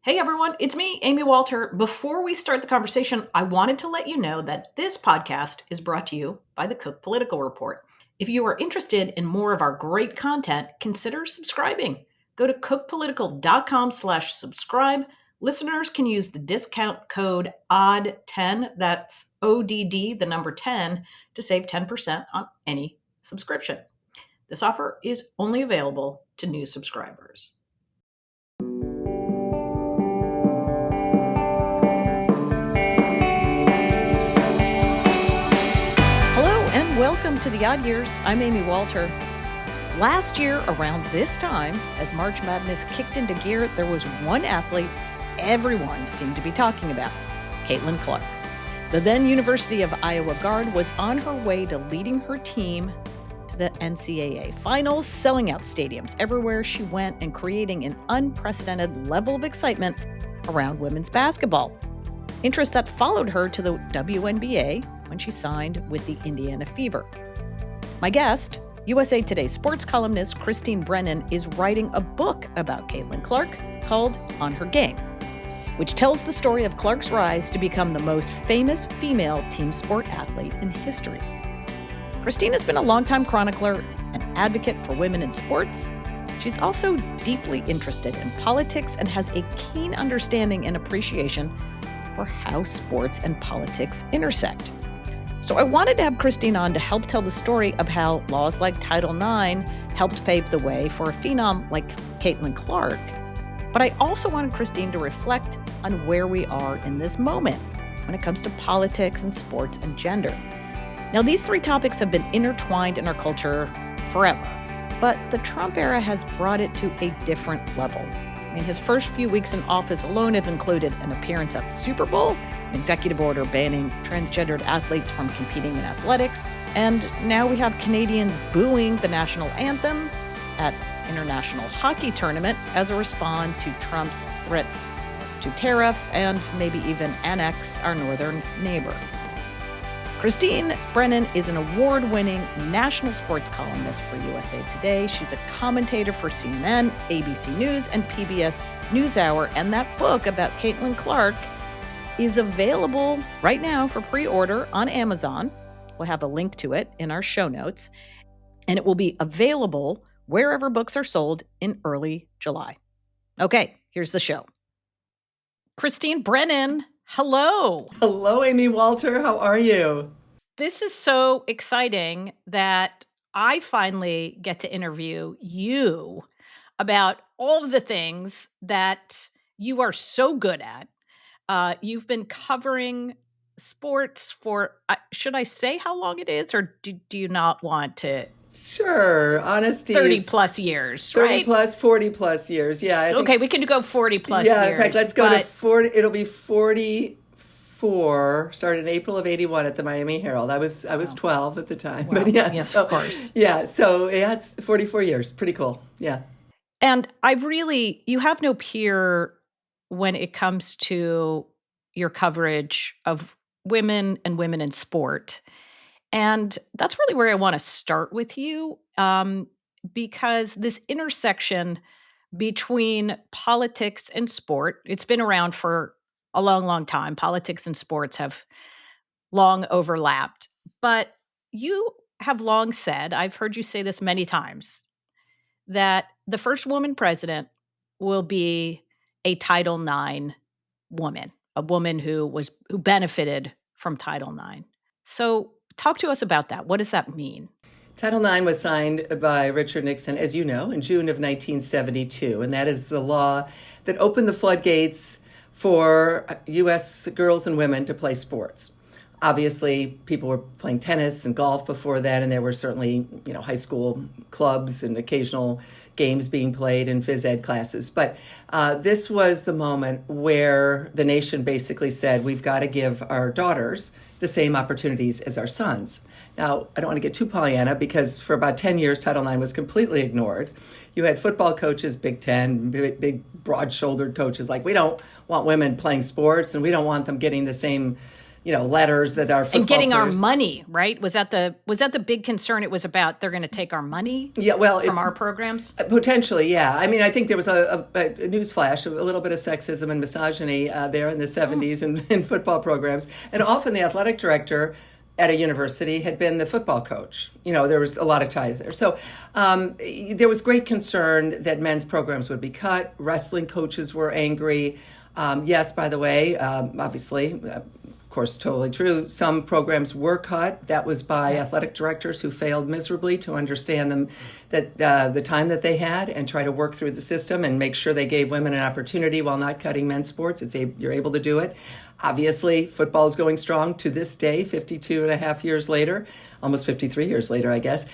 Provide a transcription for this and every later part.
Hey everyone, it's me, Amy Walter. Before we start the conversation, I wanted to let you know that this podcast is brought to you by the Cook Political Report. If you are interested in more of our great content, consider subscribing. Go to cookpolitical.com/subscribe. Listeners can use the discount code ODD10, that's ODD, the number 10, to save 10% on any subscription. This offer is only available to new subscribers. Welcome to the Odd Years. I'm Amy Walter. Last year, around this time, as March Madness kicked into gear, there was one athlete everyone seemed to be talking about, Caitlin Clark. The then University of Iowa guard was on her way to leading her team to the NCAA finals, selling out stadiums everywhere she went and creating an unprecedented level of excitement around women's basketball. Interest that followed her to the WNBA when she signed with the Indiana Fever. My guest, USA Today sports columnist Christine Brennan, is writing a book about Caitlin Clark called On Her Game, which tells the story of Clark's rise to become the most famous female team sport athlete in history. Christine has been a longtime chronicler and advocate for women in sports. She's also deeply interested in politics and has a keen understanding and appreciation for how sports and politics intersect. So I wanted to have Christine on to help tell the story of how laws like Title IX helped pave the way for a phenom like Caitlin Clark. But I also wanted Christine to reflect on where we are in this moment when it comes to politics and sports and gender. Now, these three topics have been intertwined in our culture forever, but the Trump era has brought it to a different level. I mean, his first few weeks in office alone have included an appearance at the Super Bowl, an executive order banning transgendered athletes from competing in athletics, and now we have Canadians booing the national anthem at international hockey tournament as a response to Trump's threats to tariff and maybe even annex our northern neighbor. Christine Brennan is an award-winning national sports columnist for USA Today. She's a commentator for CNN, ABC News, and PBS NewsHour, and that book about Caitlin Clark is available right now for pre-order on Amazon. We'll have a link to it in our show notes, and it will be available wherever books are sold in early July. Okay, here's the show. Christine Brennan, hello. Hello, Amy Walter. How are you? This is so exciting that I finally get to interview you about all of the things that you are so good at. You've been covering sports for, should I say how long it is, or do you not want to? Sure. Honesty 30 plus years, 30 right? plus, 40 plus years. Yeah. Okay, we can go 40 plus years. Yeah, in fact, let's go to 40. It'll be 44. Started in April of 81 at the Miami Herald. I was 12 at the time. Wow. But yeah, yes, so, of course. Yeah, so it's 44 years. Pretty cool. Yeah. And you have no peer when it comes to your coverage of women and women in sport. And that's really where I want to start with you, because this intersection between politics and sport, it's been around for a long, long time. Politics and sports have long overlapped. But you have long said, I've heard you say this many times, that the first woman president will be a Title IX woman, a woman who benefited from Title IX. So talk to us about that. What does that mean? Title IX was signed by Richard Nixon, as you know, in June of 1972, and that is the law that opened the floodgates for U.S. girls and women to play sports. Obviously, people were playing tennis and golf before that, and there were certainly, high school clubs and occasional games being played in phys ed classes. But this was the moment where the nation basically said, we've got to give our daughters the same opportunities as our sons. Now, I don't want to get too Pollyanna because for about 10 years, Title IX was completely ignored. You had football coaches, Big Ten, big broad-shouldered coaches, like, we don't want women playing sports and we don't want them getting the same letters that our football and getting our players. money, right? Was that the big concern? It was about they're going to take our money from our programs? Potentially, yeah. I mean, I think there was a news flash, a little bit of sexism and misogyny there in the 70s in football programs. And often the athletic director at a university had been the football coach. There was a lot of ties there. So there was great concern that men's programs would be cut. Wrestling coaches were angry. Yes, by the way, obviously, of course, totally true. Some programs were cut. That was by athletic directors who failed miserably to understand them, that the time that they had, and try to work through the system and make sure they gave women an opportunity while not cutting men's sports. You're able to do it. Obviously, football is going strong to this day, 52 and a half years later, almost 53 years later, I guess.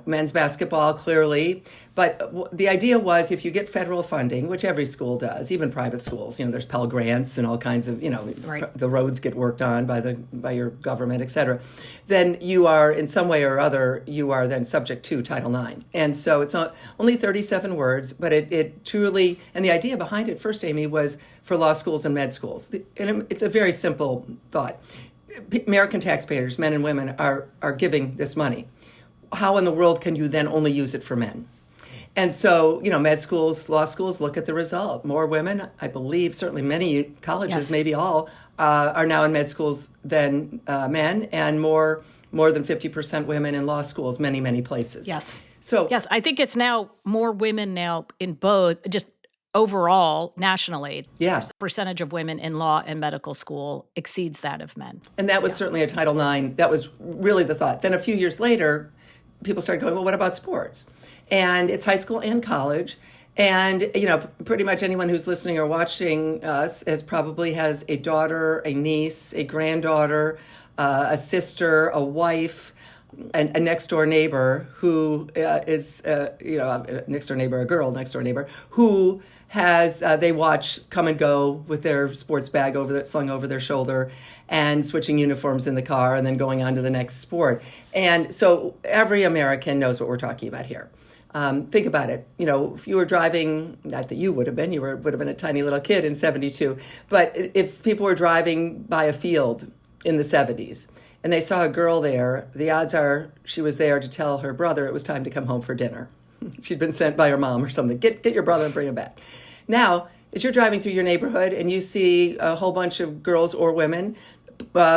Men's basketball, clearly. But the idea was, if you get federal funding, which every school does, even private schools, there's Pell Grants and all kinds of, Right. the roads get worked on by your government, et cetera, then you are, in some way or other, you are then subject to Title IX. And so it's only 37 words, but it truly, and the idea behind it first, Amy, was for law schools and med schools. And it's a very simple thought. American taxpayers, men and women, are giving this money. How in the world can you then only use it for men? And so, med schools, law schools, look at the result. More women, I believe, certainly many colleges, Yes. maybe all, are now in med schools than men, and more than 50% women in law schools, many, many places. Yes. So Yes, I think it's now more women now in both, just overall, nationally. yeah. The percentage of women in law and medical school exceeds that of men. And that was certainly a Title IX. That was really the thought. Then a few years later, people started going, well, what about sports? And it's high school and college. And, pretty much anyone who's listening or watching us probably has a daughter, a niece, a granddaughter, a sister, a wife, a next door neighbor who is, a next door neighbor, a girl next door neighbor, who has, they watch come and go with their sports bag slung over their shoulder, and switching uniforms in the car and then going on to the next sport. And so every American knows what we're talking about here. Think about it. If you were driving, not that you would have been, would have been a tiny little kid in 72, but if people were driving by a field in the 70s and they saw a girl there, the odds are she was there to tell her brother it was time to come home for dinner. She'd been sent by her mom or something. Get your brother and bring him back. Now, as you're driving through your neighborhood and you see a whole bunch of girls or women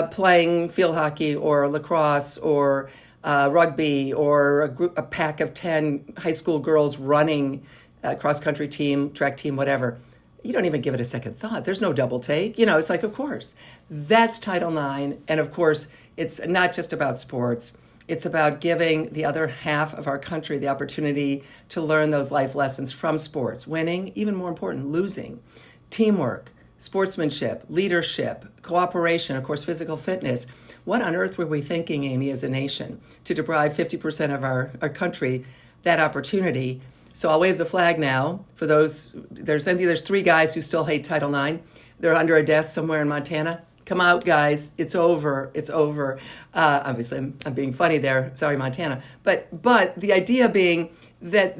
playing field hockey or lacrosse or rugby, or a pack of 10 high school girls running a cross-country team, track team, whatever, you don't even give it a second thought. There's no double take. It's like, of course. That's Title IX. And of course, it's not just about sports. It's about giving the other half of our country the opportunity to learn those life lessons from sports. Winning, even more important, losing, teamwork, sportsmanship, leadership, cooperation, of course, physical fitness. What on earth were we thinking, Amy, as a nation, to deprive 50% of our country that opportunity? So I'll wave the flag now for those. There's 3 guys who still hate Title IX. They're under a desk somewhere in Montana. Come out, guys. It's over. It's over. Obviously, I'm being funny there. Sorry, Montana. But the idea being that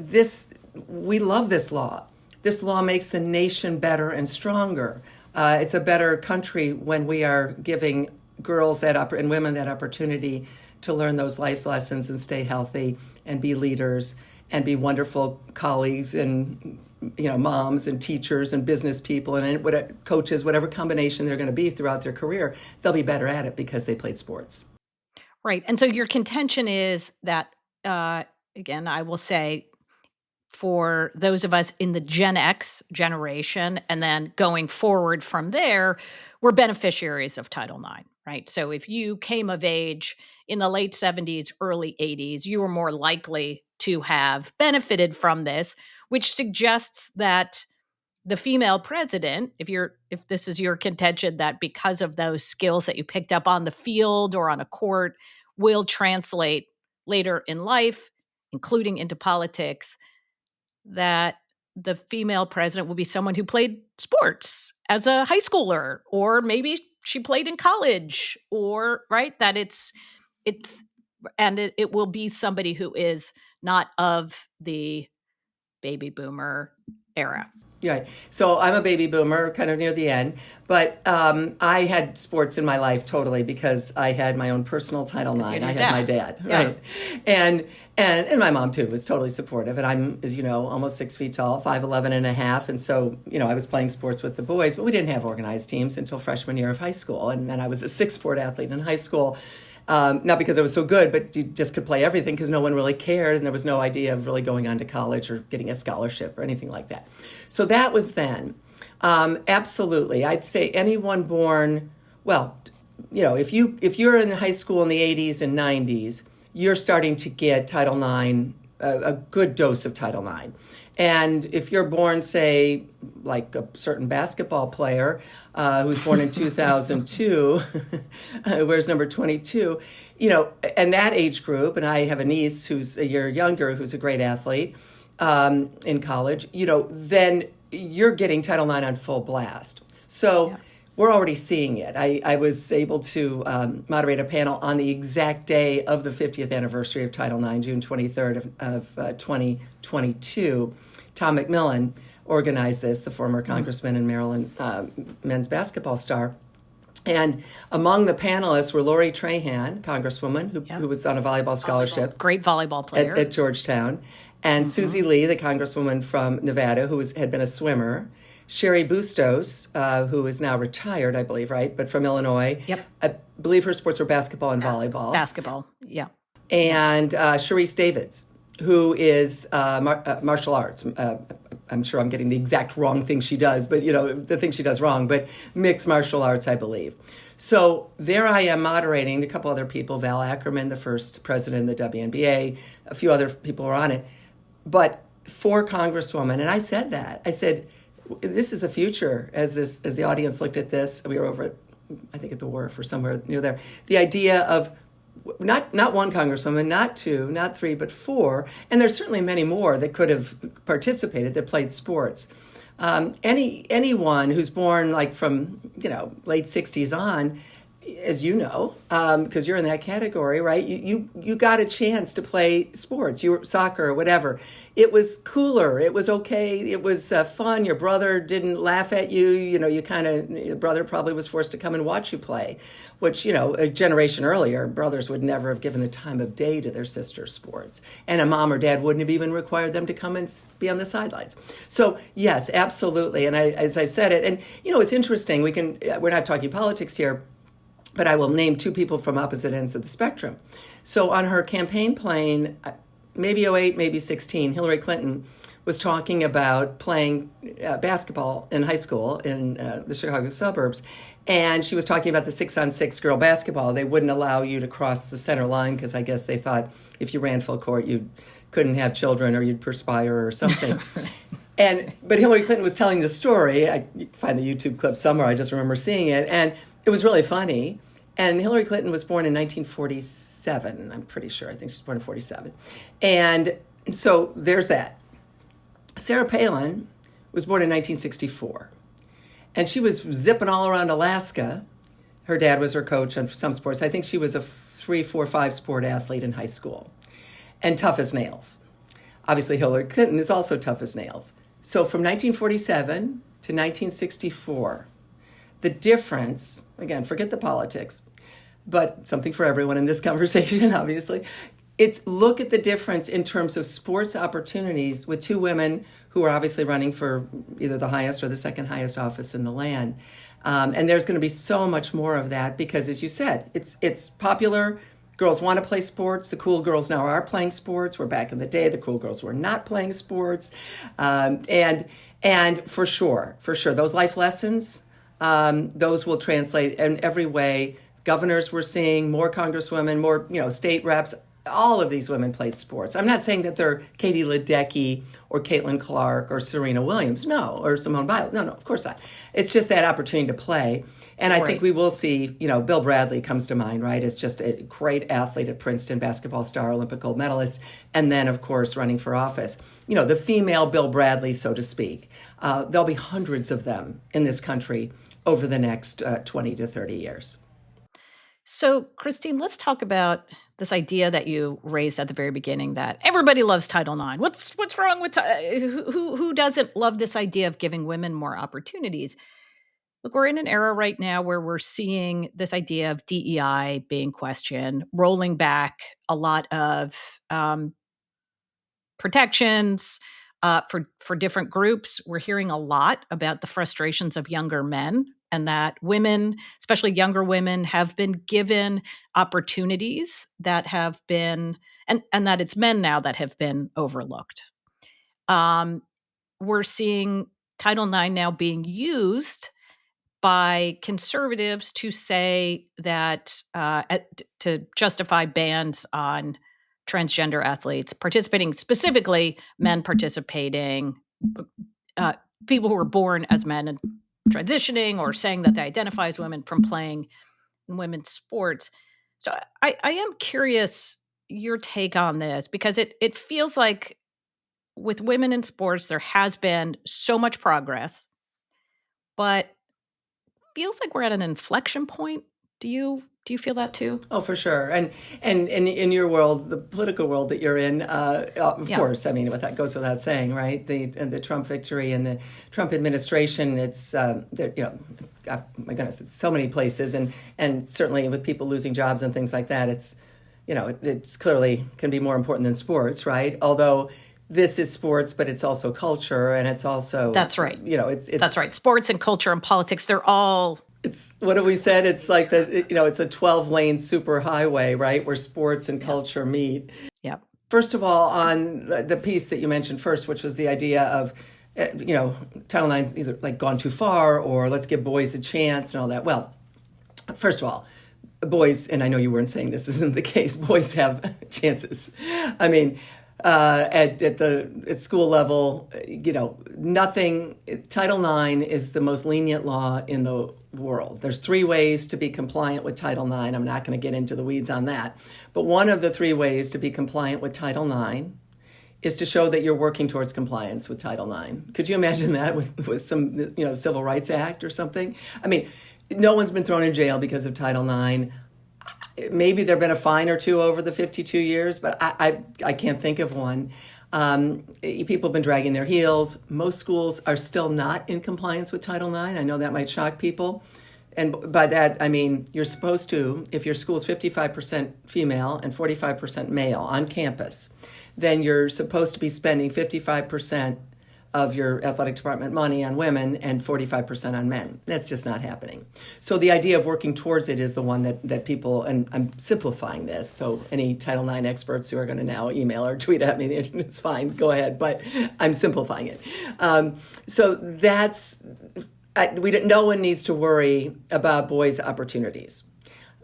we love this law. This law makes the nation better and stronger. It's a better country when we are giving girls and women that opportunity to learn those life lessons and stay healthy and be leaders and be wonderful colleagues and moms and teachers and business people and coaches, whatever combination they're going to be throughout their career, they'll be better at it because they played sports. Right. And so your contention is that, again, I will say, for those of us in the Gen X generation, and then going forward from there, we're beneficiaries of Title IX, right? So if you came of age in the late 70s, early 80s, you were more likely to have benefited from this, which suggests that the female president, if this is your contention, that because of those skills that you picked up on the field or on a court will translate later in life, including into politics, that the female president will be someone who played sports as a high schooler, or maybe she played in college, or right, that it will be somebody who is not of the baby boomer era. Right. So I'm a baby boomer, kind of near the end, but I had sports in my life totally because I had my own personal Title IX. I had my dad, right, and my mom too was totally supportive. And I'm, as you know, almost 6 feet tall, 5'11" and a half, and so I was playing sports with the boys, but we didn't have organized teams until freshman year of high school, and I was a six-sport athlete in high school. Not because I was so good, but you just could play everything because no one really cared, and there was no idea of really going on to college or getting a scholarship or anything like that. So that was then. Absolutely. I'd say anyone born, well, if you're in high school in the 80s and 90s, you're starting to get Title IX, a good dose of Title IX. And if you're born, say, like a certain basketball player who's born in 2002, wears number 22, and that age group, and I have a niece who's a year younger who's a great athlete in college, then you're getting Title IX on full blast. So we're already seeing it. I was able to moderate a panel on the exact day of the 50th anniversary of Title IX, June 23rd of 2022. Tom McMillan organized this, the former congressman and Maryland men's basketball star. And among the panelists were Lori Trahan, congresswoman, who was on a volleyball scholarship. Great volleyball player. At Georgetown. And Susie Lee, the congresswoman from Nevada, who had been a swimmer. Sherry Bustos, who is now retired, I believe, right? But from Illinois. Yep. I believe her sports were basketball and volleyball. Basketball, yeah. And Sharice Davids, who is martial arts. I'm sure I'm getting the exact wrong thing she does, but the thing she does wrong, but mixed martial arts, I believe. So there I am moderating, a couple other people, Val Ackerman, the first president of the WNBA, a few other people were on it, but 4 congresswomen, and I said that. I said, this is the future. As the audience looked at this, we were over at, I think at the wharf or somewhere near there. The idea of not one congresswoman, not 2, not 3, but 4, and there's certainly many more that could have participated that played sports. Anyone who's born like from late 60s on, as you know, because you're in that category, right? You got a chance to play sports, soccer or whatever. It was cooler. It was okay. It was fun. Your brother didn't laugh at you. Your brother probably was forced to come and watch you play, which, a generation earlier, brothers would never have given the time of day to their sister's sports. And a mom or dad wouldn't have even required them to come and be on the sidelines. So, yes, absolutely. And as I've said it, and, it's interesting. We're not talking politics here, but I will name 2 people from opposite ends of the spectrum. So on her campaign plane, maybe 08, maybe 16, Hillary Clinton was talking about playing basketball in high school in the Chicago suburbs. And she was talking about the 6-on-6 girl basketball. They wouldn't allow you to cross the center line because I guess they thought if you ran full court, you couldn't have children or you'd perspire or something. But Hillary Clinton was telling the story. I find the YouTube clip somewhere. I just remember seeing it. And it was really funny. And Hillary Clinton was born in 1947, I'm pretty sure. I think she was born in 47. And so there's that. Sarah Palin was born in 1964. And she was zipping all around Alaska. Her dad was her coach on some sports. I think she was a 3, 4, 5 sport athlete in high school. And tough as nails. Obviously, Hillary Clinton is also tough as nails. So from 1947 to 1964, the difference, again, forget the politics, but something for everyone in this conversation, obviously. It's look at the difference in terms of sports opportunities with 2 women who are obviously running for either the highest or the second highest office in the land. And there's going to be so much more of that because, as you said, it's popular. Girls want to play sports. The cool girls now are playing sports. Where back in the day, the cool girls were not playing sports. And for sure, those life lessons, those will translate in every way. Governors we're seeing, more congresswomen, more state reps. All of these women played sports. I'm not saying that they're Katie Ledecky or Caitlin Clark or Serena Williams, no, or Simone Biles. No, of course not. It's just that opportunity to play. And I think we will see, Bill Bradley comes to mind, right, as just a great athlete at Princeton, basketball star, Olympic gold medalist, and then, of course, running for office. The female Bill Bradley, so to speak. There'll be hundreds of them in this country over the next 20 to 30 years. So, Christine, let's talk about this idea that you raised at the very beginning that everybody loves Title IX. What's wrong with who doesn't love this idea of giving women more opportunities? Look, we're in an era right now where we're seeing this idea of DEI being questioned, rolling back a lot of protections for different groups. We're hearing a lot about the frustrations of younger men, and that women, especially younger women, have been given opportunities that have been, and that it's men now that have been overlooked. Um, we're seeing Title IX now being used by conservatives to say that to justify bans on transgender athletes participating, specifically men participating, uh, people who were born as men and transitioning or saying that they identify as women from playing in women's sports. So I am curious your take on this, because it feels like with women in sports there has been so much progress, but feels like we're at an inflection point. Do you feel that too? Oh, for sure. And in your world, the political world that you're in, of Yeah. course, I mean, that goes without saying, right? The Trump victory and the Trump administration, it's, God, my goodness, it's so many places. And certainly with people losing jobs and things like that, it's, it's clearly can be more important than sports, right? Although this is sports, but it's also culture, and it's also That's right. It's That's right. Sports and culture and politics, they're all it's what have we said? It's like it's a 12-lane super highway, right, where sports and culture meet. yeah. First of all, on the piece that you mentioned first, which was the idea of, Title IX's either like gone too far or let's give boys a chance and all that. Well, first of all, boys, and I know you weren't saying this isn't the case, boys have chances. I mean, at school level, nothing. Title IX is the most lenient law in the world. There's 3 ways to be compliant with Title IX. I'm not going to get into the weeds on that, but one of the 3 ways to be compliant with Title IX is to show that you're working towards compliance with Title IX. Could you imagine that with some Civil Rights Act or something? I mean, no one's been thrown in jail because of Title IX. Maybe there've been a fine or 2 over the 52 years, but I can't think of one. People have been dragging their heels. Most schools are still not in compliance with Title IX. I know that might shock people. And by that, I mean, you're supposed to, if your school is 55% female and 45% male on campus, then you're supposed to be spending 55% of your athletic department money on women and 45% on men. That's just not happening. So the idea of working towards it is the one that people, and I'm simplifying this, so any Title IX experts who are going to now email or tweet at me, it's fine, go ahead, but I'm simplifying it. So that's, no one needs to worry about boys' opportunities.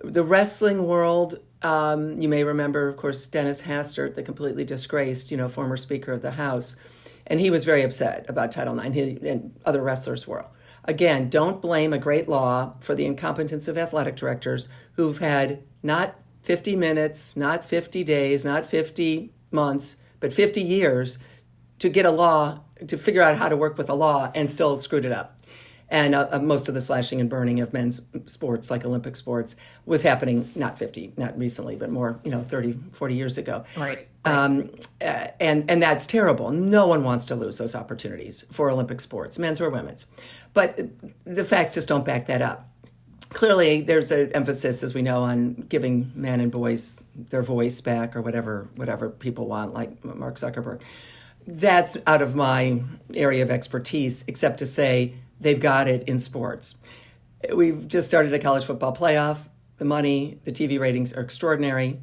The wrestling world, you may remember, of course, Dennis Hastert, the completely disgraced, former Speaker of the House. And he was very upset about Title IX, and other wrestlers were. Again, don't blame a great law for the incompetence of athletic directors who've had not 50 minutes, not 50 days, not 50 months, but 50 years to get a law, to figure out how to work with a law, and still screwed it up. And most of the slashing and burning of men's sports, like Olympic sports, was happening not recently, but more, 30, 40 years ago. Right. And that's terrible. No one wants to lose those opportunities for Olympic sports, men's or women's. But the facts just don't back that up. Clearly, there's an emphasis, as we know, on giving men and boys their voice back, or whatever people want, like Mark Zuckerberg. That's out of my area of expertise, except to say they've got it in sports. We've just started a college football playoff. The money, the TV ratings are extraordinary.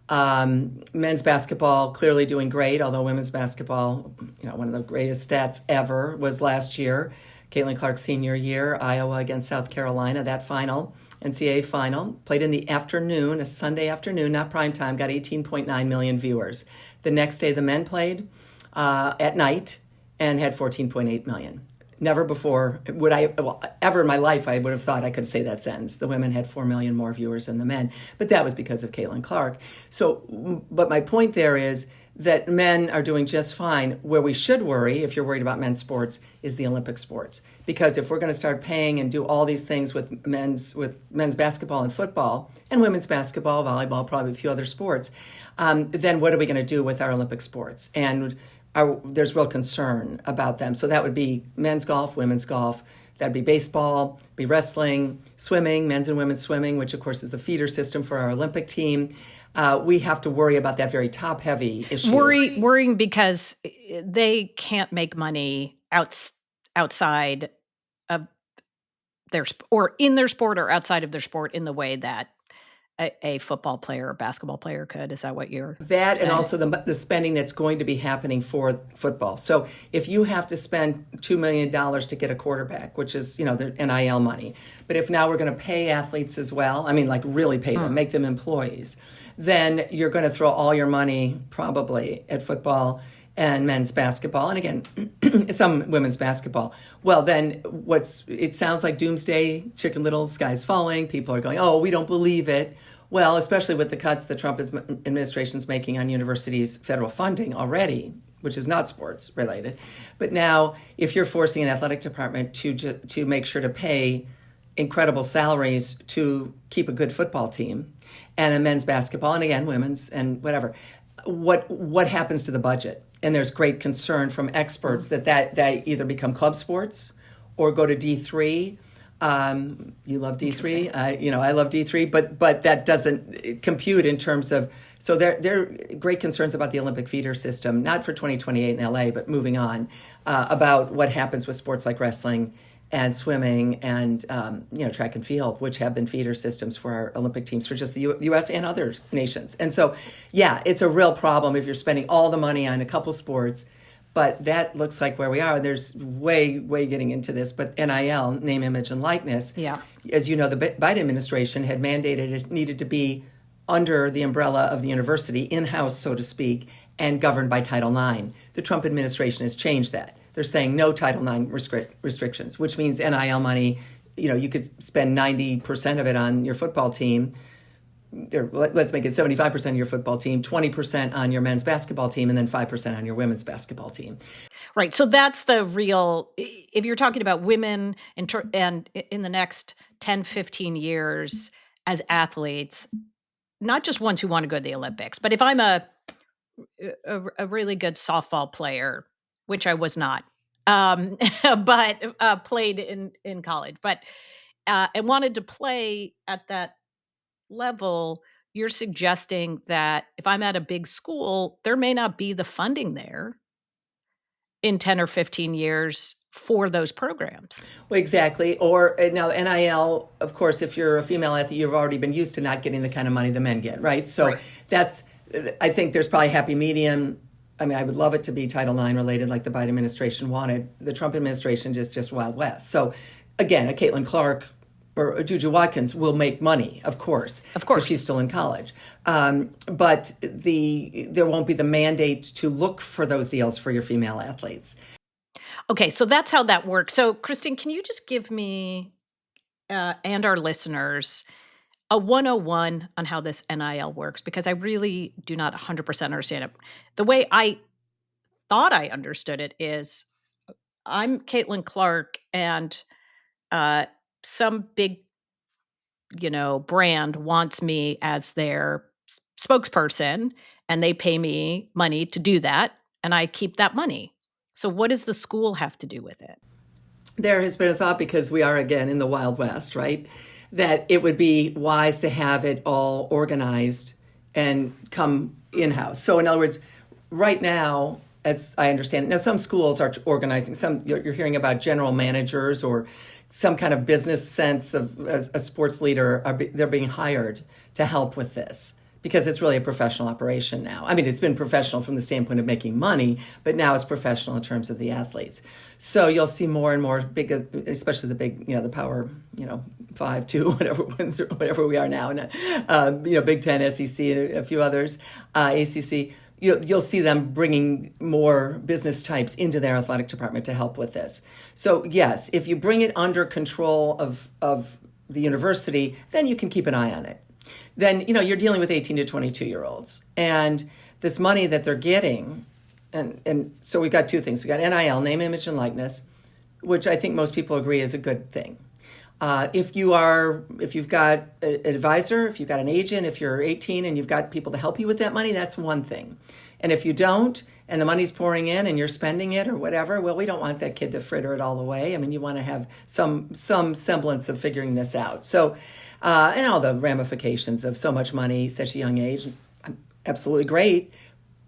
Men's basketball clearly doing great, although women's basketball, one of the greatest stats ever was last year. Caitlin Clark's senior year, Iowa against South Carolina, that final, NCAA final, played in the afternoon, a Sunday afternoon, not prime time, got 18.9 million viewers. The next day the men played at night and had 14.8 million. Never before ever in my life I would have thought I could say that sentence. The women had 4 million more viewers than the men, but that was because of Caitlin Clark. So, but my point there is that men are doing just fine. Where we should worry, if you're worried about men's sports, is the Olympic sports. Because if we're going to start paying and do all these things with men's basketball and football, and women's basketball, volleyball, probably a few other sports, then what are we going to do with our Olympic sports? And there's real concern about them. So that would be men's golf, women's golf. That'd be baseball, be wrestling, swimming, men's and women's swimming, which of course is the feeder system for our Olympic team. We have to worry about that very top-heavy issue. Worrying because they can't make money outside of their or in their sport or outside of their sport in the way that a football player or basketball player could. Is that what you're saying? And also the spending that's going to be happening for football. So if you have to spend $2 million to get a quarterback, which is, the NIL money, but if now we're going to pay athletes as well, like really pay them, make them employees, then you're going to throw all your money probably at football and men's basketball, and again, some women's basketball. Well, then it sounds like doomsday, Chicken Little, sky's falling. People are going, oh, we don't believe it. Well, especially with the cuts the Trump administration's making on universities' federal funding already, which is not sports related. But now, if you're forcing an athletic department to make sure to pay incredible salaries to keep a good football team and a men's basketball, and again, women's and whatever, what happens to the budget? And there's great concern from experts that either become club sports or go to D3. You love D3, I love D3, but that doesn't compute in terms of. So there are great concerns about the Olympic feeder system, not for 2028 in LA, but moving on, about what happens with sports like wrestling and swimming and track and field, which have been feeder systems for our Olympic teams for just the U.S. and other nations. And so, yeah, it's a real problem if you're spending all the money on a couple sports. But that looks like where we are. There's way getting into this. But NIL, name, image, and likeness, as you know, the Biden administration had mandated it needed to be under the umbrella of the university, in-house, so to speak, and governed by Title IX. The Trump administration has changed that. They're saying no Title IX restrictions, which means NIL money, you could spend 90% of it on your football team. Let's make it 75% of your football team, 20% on your men's basketball team, and then 5% on your women's basketball team. Right. So that's the real, if you're talking about women and in the next 10, 15 years as athletes, not just ones who want to go to the Olympics, but if I'm a really good softball player, which I was not, but played in college, and wanted to play at that level, you're suggesting that if I'm at a big school, there may not be the funding there in 10 or 15 years for those programs. Well, exactly. Or now NIL, of course, if you're a female athlete, you've already been used to not getting the kind of money the men get, right? So I think there's probably a happy medium. I would love it to be Title IX related like the Biden administration wanted. The Trump administration is just Wild West. So again, a Caitlin Clark or a Juju Watkins will make money, of course. Of course. Because she's still in college. But there won't be the mandate to look for those deals for your female athletes. Okay, so that's how that works. So, Christine, can you just give me and our listeners a 101 on how this NIL works? Because I really do not 100% understand it. The way I thought I understood it is I'm Caitlin Clark and some big, brand wants me as their spokesperson and they pay me money to do that and I keep that money. So what does the school have to do with it? There has been a thought, because we are again in the Wild West, right, that it would be wise to have it all organized and come in-house. So in other words, right now, as I understand it, now some schools are organizing, some you're hearing about general managers or some kind of business sense of a sports leader, they're being hired to help with this because it's really a professional operation now. It's been professional from the standpoint of making money, but now it's professional in terms of the athletes. So you'll see more and more big, especially the big, the Power, 5, 2, whatever we are now, and Big Ten, SEC, and a few others, ACC. You'll see them bringing more business types into their athletic department to help with this. So yes, if you bring it under control of the university, then you can keep an eye on it. Then, you're dealing with 18 to 22-year-olds. And this money that they're getting, and so we've got two things. We got NIL, name, image, and likeness, which I think most people agree is a good thing. If you've got an advisor, if you've got an agent, if you're 18 and you've got people to help you with that money, that's one thing. And if you don't, and the money's pouring in and you're spending it or whatever, well, we don't want that kid to fritter it all away. I mean, you want to have some semblance of figuring this out. So, and all the ramifications of so much money, such a young age, absolutely great.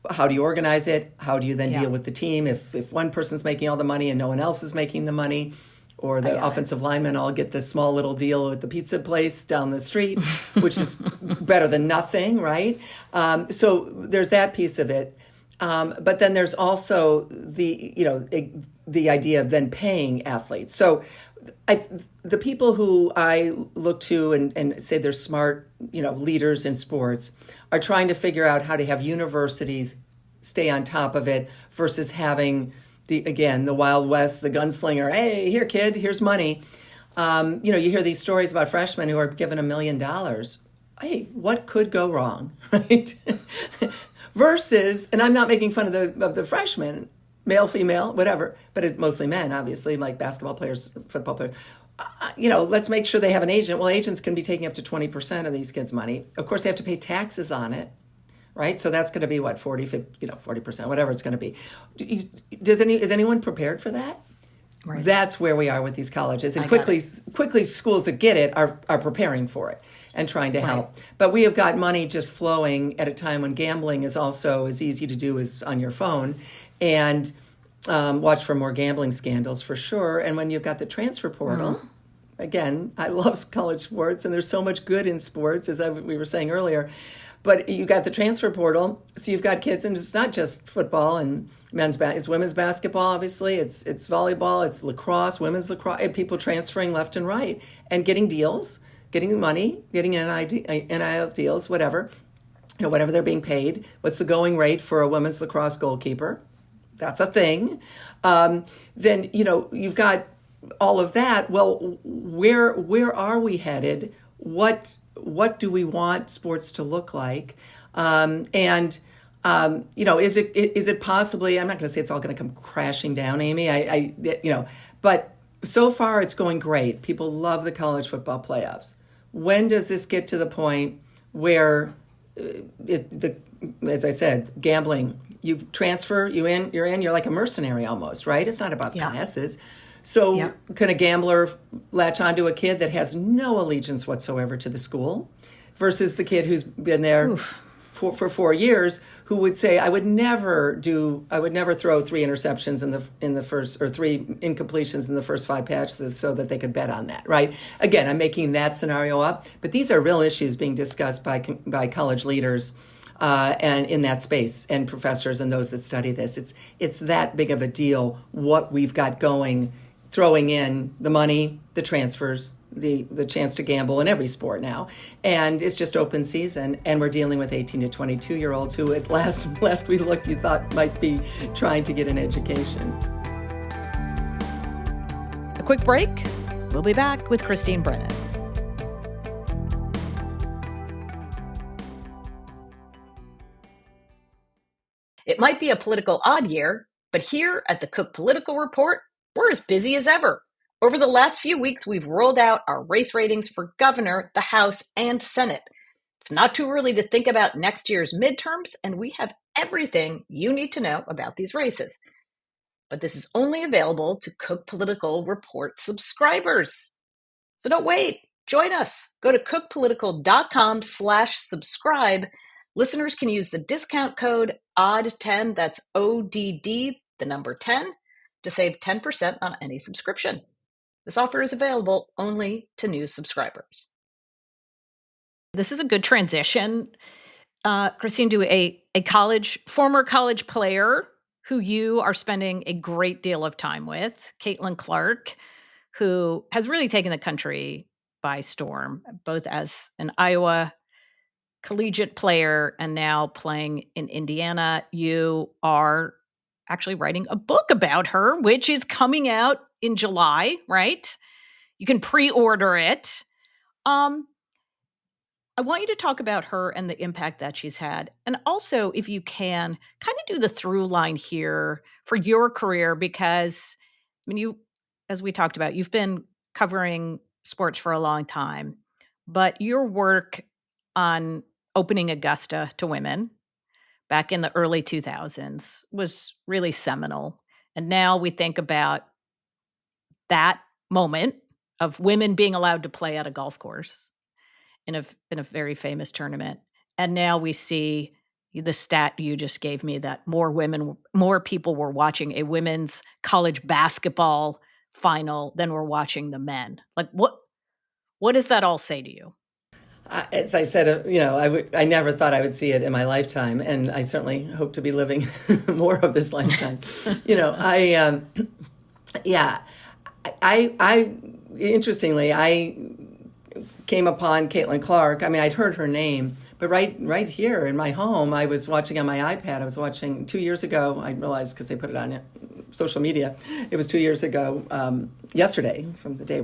How do you organize it? How do you then deal with the team? If one person's making all the money and no one else is making the money, or the offensive linemen all get this small little deal at the pizza place down the street, which is better than nothing, right? So there's that piece of it. But then there's also the idea of then paying athletes. So the people who I look to and say they're smart, leaders in sports are trying to figure out how to have universities stay on top of it versus having the Wild West, the gunslinger, hey, here, kid, here's money. You hear these stories about freshmen who are given $1 million. Hey, what could go wrong, right? Versus, and I'm not making fun of the freshmen, male, female, whatever, but mostly men, obviously, like basketball players, football players. Let's make sure they have an agent. Well, agents can be taking up to 20% of these kids' money. Of course, they have to pay taxes on it. Right, so that's going to be what 40%, whatever it's going to be. Is anyone prepared for that? Right. That's where we are with these colleges, and quickly schools that get it are preparing for it and trying to help. But we have got money just flowing at a time when gambling is also as easy to do as on your phone, and watch for more gambling scandals for sure. And when you've got the transfer portal. Again, I love college sports, and there's so much good in sports, as we were saying earlier. But you got the transfer portal, so you've got kids, and it's not just football and it's women's basketball, obviously. It's volleyball, it's lacrosse, women's lacrosse. People transferring left and right and getting deals, getting money, getting NIL deals, whatever. Whatever they're being paid. What's the going rate for a women's lacrosse goalkeeper? That's a thing. Then you've got all of that. Well, where are we headed? What do we want sports to look like? Is it possibly? I'm not going to say it's all going to come crashing down, Amy. But so far it's going great. People love the college football playoffs. When does this get to the point where as I said, gambling? You transfer, you're like a mercenary almost, right? It's not about classes. So can a gambler latch onto a kid that has no allegiance whatsoever to the school versus the kid who's been there for 4 years, who would say, I would never throw 3 interceptions in the first, or 3 incompletions in the first 5 passes so that they could bet on that, right? Again, I'm making that scenario up, but these are real issues being discussed by college leaders and in that space, and professors and those that study this. It's that big of a deal what we've got going, throwing in the money, the transfers, the chance to gamble in every sport now. And it's just open season, and we're dealing with 18 to 22-year-olds who at last we looked, you thought might be trying to get an education. A quick break. We'll be back with Christine Brennan. It might be a political odd year, but here at the Cook Political Report, we're as busy as ever. Over the last few weeks, we've rolled out our race ratings for governor, the House, and Senate. It's not too early to think about next year's midterms, and we have everything you need to know about these races. But this is only available to Cook Political Report subscribers. So don't wait. Join us. Go to cookpolitical.com/subscribe. Listeners can use the discount code ODD10, that's ODD, the number 10, to save 10% on any subscription. This offer is available only to new subscribers. This is a good transition, Christine, to a former college player who you are spending a great deal of time with, Caitlin Clark, who has really taken the country by storm, both as an Iowa collegiate player and now playing in Indiana. You are actually writing a book about her, which is coming out in July, right? You can pre-order it. I want you to talk about her and the impact that she's had. And also, if you can, kind of do the through line here for your career, because I mean, as we talked about, you've been covering sports for a long time, but your work on opening Augusta to women back in the early 2000s was really seminal. And now we think about that moment of women being allowed to play at a golf course in a very famous tournament. And now we see the stat you just gave me that more people were watching a women's college basketball final than were watching the men. Like what does that all say to you? As I said, I never thought I would see it in my lifetime, and I certainly hope to be living more of this lifetime. Yeah, interestingly, I came upon Caitlin Clark. I mean, I'd heard her name, but right here in my home, I was watching on my iPad. I was watching 2 years ago. I realized because they put it on social media. It was 2 years ago yesterday, from the day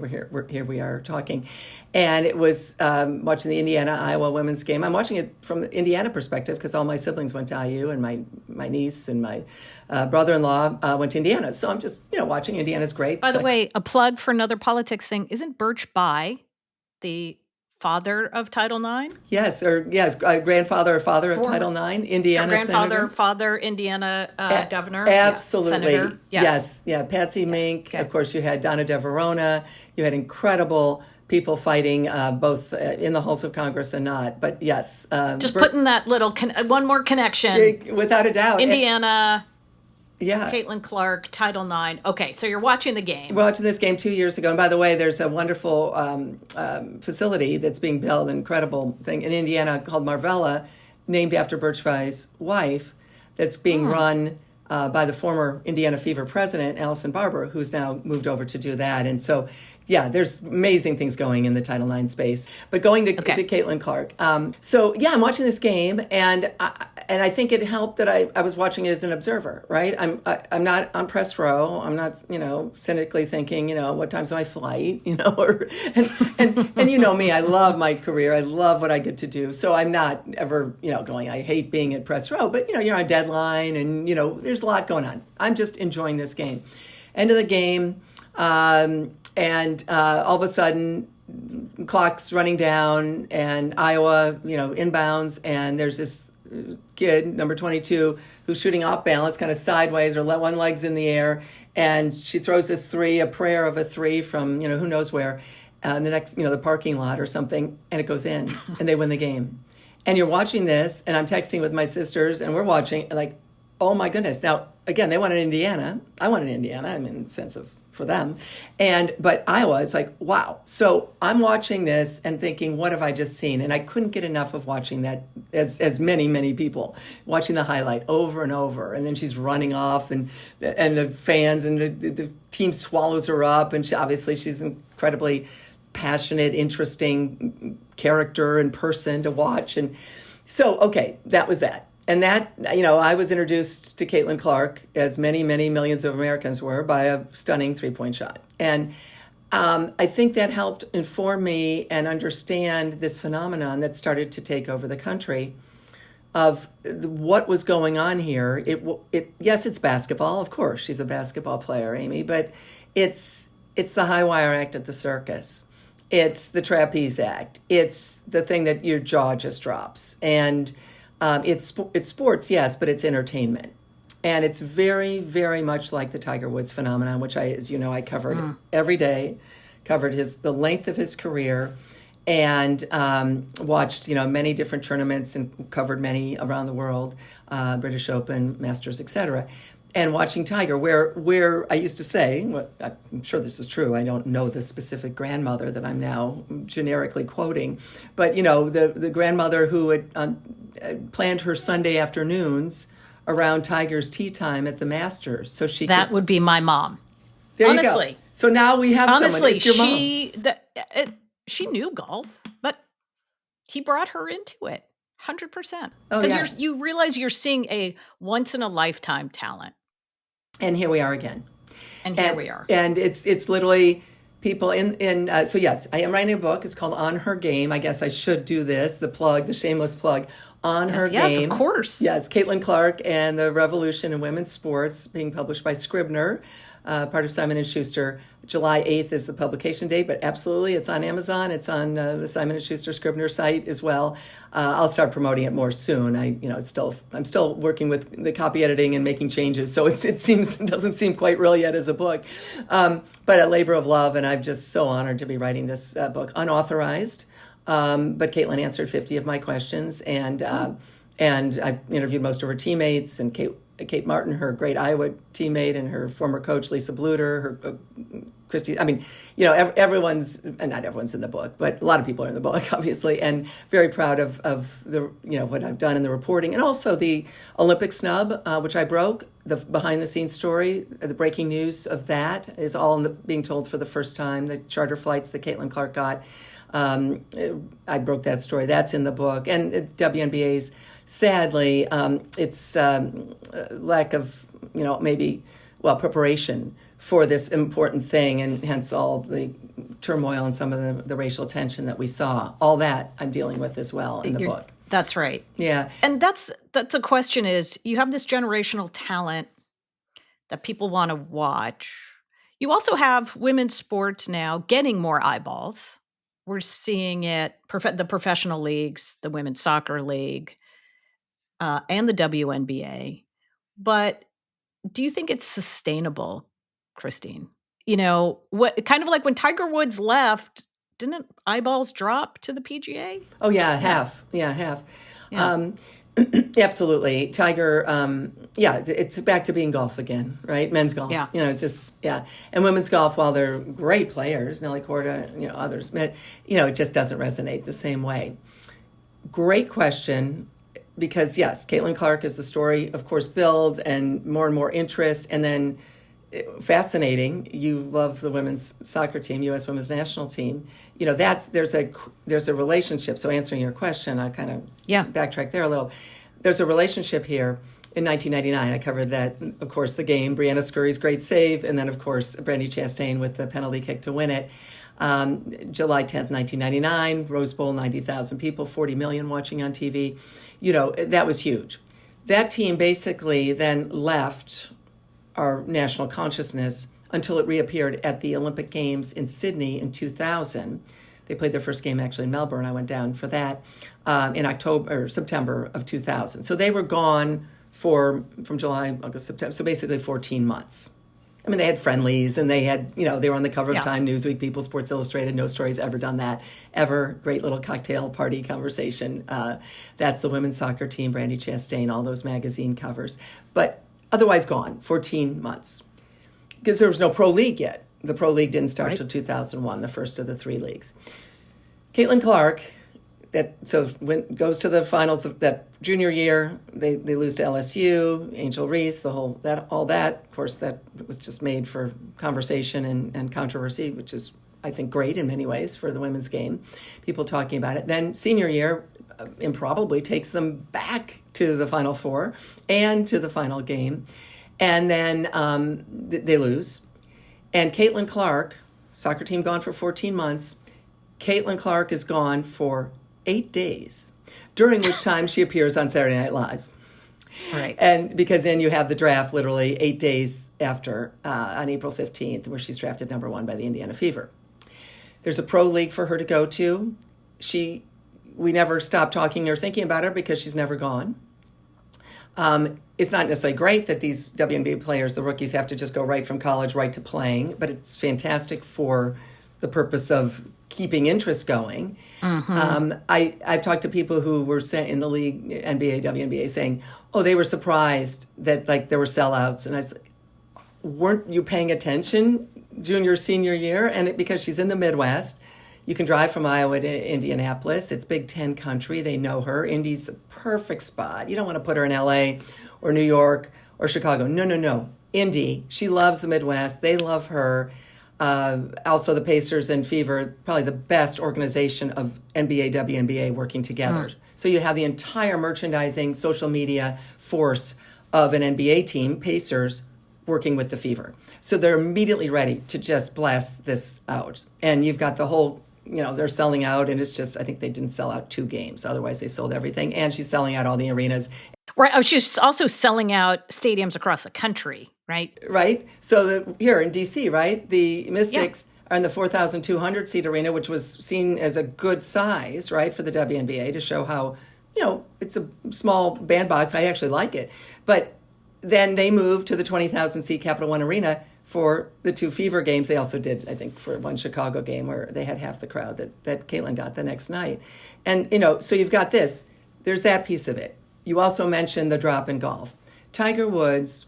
here we are talking, and it was watching the Indiana-Iowa women's game. I'm watching it from the Indiana perspective because all my siblings went to IU, and my niece and my brother-in-law went to Indiana. So I'm just watching. Indiana's great. By the way, a plug for another politics thing. Isn't Birch Bayh the father of Title IX? Yes, grandfather or father of Title IX, Indiana grandfather, senator. father, Indiana governor. Absolutely. Yeah, senator. Yes. Yeah, Patsy Mink. Okay. Of course, you had Donna DeVerona. You had incredible people fighting both in the halls of Congress and not. But yes. Just putting that little, one more connection. Without a doubt. Indiana. Yeah. Caitlin Clark, Title IX. Okay, so you're watching the game. We're watching this game 2 years ago. And by the way, there's a wonderful facility that's being built, an incredible thing in Indiana called Marvella, named after Birch Bayh's wife, that's being run by the former Indiana Fever president, Allison Barber, who's now moved over to do that. And so, yeah, there's amazing things going in the Title IX space. But going to Caitlin Clark. I'm watching this game, and I think it helped that I was watching it as an observer, right? I'm not on press row. I'm not, cynically thinking, what time's my flight, and you know me, I love my career. I love what I get to do. So I'm not ever, going, I hate being at press row, but, you're on a deadline and, there's a lot going on. I'm just enjoying this game. End of the game, and all of a sudden, clock's running down, and Iowa, inbounds, and there's this kid, number 22, who's shooting off balance, kind of sideways, or one leg's in the air, and she throws this three, a prayer of a three from, who knows where, the next, the parking lot or something, and it goes in, and they win the game. And you're watching this, and I'm texting with my sisters, and we're watching, like, oh my goodness. Now, again, they won in Indiana. I won in Indiana, I mean, in the sense of for them. But Iowa, it's like, wow. So I'm watching this and thinking, what have I just seen? And I couldn't get enough of watching that, as many people, watching the highlight over and over. And then she's running off, and the fans and the team swallows her up. And she's incredibly passionate, interesting character and person to watch. And so, okay, that was that. And that, I was introduced to Caitlin Clark, as many millions of Americans were, by a stunning three-point shot. And I think that helped inform me and understand this phenomenon that started to take over the country of what was going on here. Yes, it's basketball. Of course, she's a basketball player, Amy, but it's the high wire act at the circus. It's the trapeze act. It's the thing that your jaw just drops. And it's sports, yes, but it's entertainment. And it's very, very much like the Tiger Woods phenomenon, which I covered every day, covered the length of his career, and watched, many different tournaments and covered many around the world, British Open, Masters, etc. And watching Tiger, where I used to say, I'm sure this is true, I don't know the specific grandmother that I'm now generically quoting, but, the grandmother who had planned her Sunday afternoons around Tiger's tea time at the Masters. So that would be my mom. There honestly. You go. So now we have someone. It's your mom. She knew golf, but he brought her into it 100%. Oh, yeah. You realize you're seeing a once-in-a-lifetime talent. And here we are again. And here we are. And it's literally people so yes, I am writing a book. It's called On Her Game. I guess I should do this, the shameless plug. On Her Yes, Game. of course. Yes, Caitlin Clark and the Revolution in Women's Sports, being published by Scribner, part of Simon & Schuster. July 8th is the publication date, but absolutely, it's on Amazon. It's on the Simon & Schuster Scribner site as well. I'll start promoting it more soon. I'm still working with the copy editing and making changes, so it doesn't seem quite real yet as a book, but a labor of love, and I'm just so honored to be writing this book, unauthorized. But Caitlin answered 50 of my questions, and I interviewed most of her teammates, and Kate Martin, her great Iowa teammate, and her former coach Lisa Bluter, her Christine. I mean, everyone's, and not everyone's in the book, but a lot of people are in the book, obviously, and very proud of the what I've done in the reporting, and also the Olympic snub, which I broke. The behind the scenes story, the breaking news of that is all being told for the first time. The charter flights that Caitlin Clark got. I broke that story. That's in the book. And WNBA's, sadly, it's lack of, preparation for this important thing, and hence all the turmoil and some of the racial tension that we saw. All that I'm dealing with as well in the book. That's right. Yeah. And that's a question is, you have this generational talent that people want to watch. You also have women's sports now getting more eyeballs. We're seeing it, the professional leagues, the Women's Soccer League, and the WNBA. But do you think it's sustainable, Christine? What kind of like when Tiger Woods left, didn't eyeballs drop to the PGA? Oh, yeah, half. Yeah, half. Yeah. Absolutely. Tiger, it's back to being golf again, right? Men's golf. Yeah. And women's golf, while they're great players, Nelly Korda, others, it just doesn't resonate the same way. Great question, because yes, Caitlin Clark, as the story, of course, builds and more interest, and then fascinating. You love the women's soccer team, U.S. women's national team. There's a relationship. So answering your question, I kind of backtrack there a little. There's a relationship here. In 1999, I covered that, of course, the game, Brianna Scurry's great save, and then, of course, Brandi Chastain with the penalty kick to win it. July 10th, 1999, Rose Bowl, 90,000 people, 40 million watching on TV. That was huge. That team basically then left our national consciousness until it reappeared at the Olympic Games in Sydney in 2000. They played their first game actually in Melbourne. I went down for that in September of 2000. So they were gone from July, August, September. So basically 14 months. I mean, they had friendlies, and they had, they were on the cover of Time, Newsweek, People, Sports Illustrated. No Story's ever done that, ever. Great little cocktail party conversation. That's the women's soccer team, Brandi Chastain, all those magazine covers. But otherwise gone, 14 months. Because there was no pro league yet. The pro league didn't start until 2001, the first of the three leagues. Caitlin Clark, goes to the finals of that junior year. They lose to LSU, Angel Reese, all that. Of course, that was just made for conversation and controversy, which is, I think, great in many ways for the women's game. People talking about it. Then senior year, improbably takes them back to the Final Four and to the final game. And then they lose. And Caitlin Clark, soccer team gone for 14 months. Caitlin Clark is gone for 8 days, during which time she appears on Saturday Night Live. Right. And because then you have the draft literally 8 days after, on April 15th, where she's drafted number 1 by the Indiana Fever. There's a pro league for her to go to. We never stop talking or thinking about her because she's never gone. It's not necessarily great that these WNBA players, the rookies, have to just go right from college right to playing, but it's fantastic for the purpose of keeping interest going. Mm-hmm. I've talked to people who were in the league, NBA, WNBA, saying, they were surprised that there were sellouts. And I was like, weren't you paying attention junior, senior year? And because she's in the Midwest, you can drive from Iowa to Indianapolis. It's Big Ten country. They know her. Indy's a perfect spot. You don't want to put her in LA or New York or Chicago. No. Indy. She loves the Midwest. They love her. Also, the Pacers and Fever, probably the best organization of NBA, WNBA working together. So you have the entire merchandising, social media force of an NBA team, Pacers, working with the Fever. So they're immediately ready to just blast this out. And you've got the whole, they're selling out, and it's just, I think they didn't sell out 2 games. Otherwise, they sold everything. And she's selling out all the arenas. Right. Oh, she's also selling out stadiums across the country, right? Right. So here in D.C., right, the Mystics are in the 4,200 seat arena, which was seen as a good size, right, for the WNBA to show how, it's a small bandbox. I actually like it. But then they moved to the 20,000 seat Capital One Arena for the 2 Fever games. They also did, I think, for one Chicago game where they had half the crowd that Caitlin got the next night. And, so you've got this. There's that piece of it. You also mentioned the drop in golf. Tiger Woods,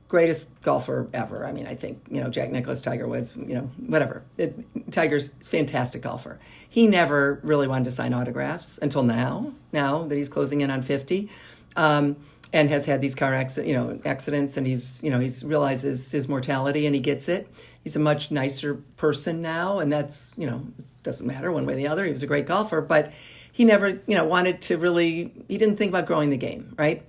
greatest golfer ever. I mean, I think, Jack Nicklaus, Tiger Woods, whatever. Tiger's fantastic golfer. He never really wanted to sign autographs until now that he's closing in on 50, and has had these car accidents, and he's realizes his mortality, and he gets it. He's a much nicer person now, and that's, doesn't matter one way or the other. He was a great golfer, but he never, wanted to really, he didn't think about growing the game, right?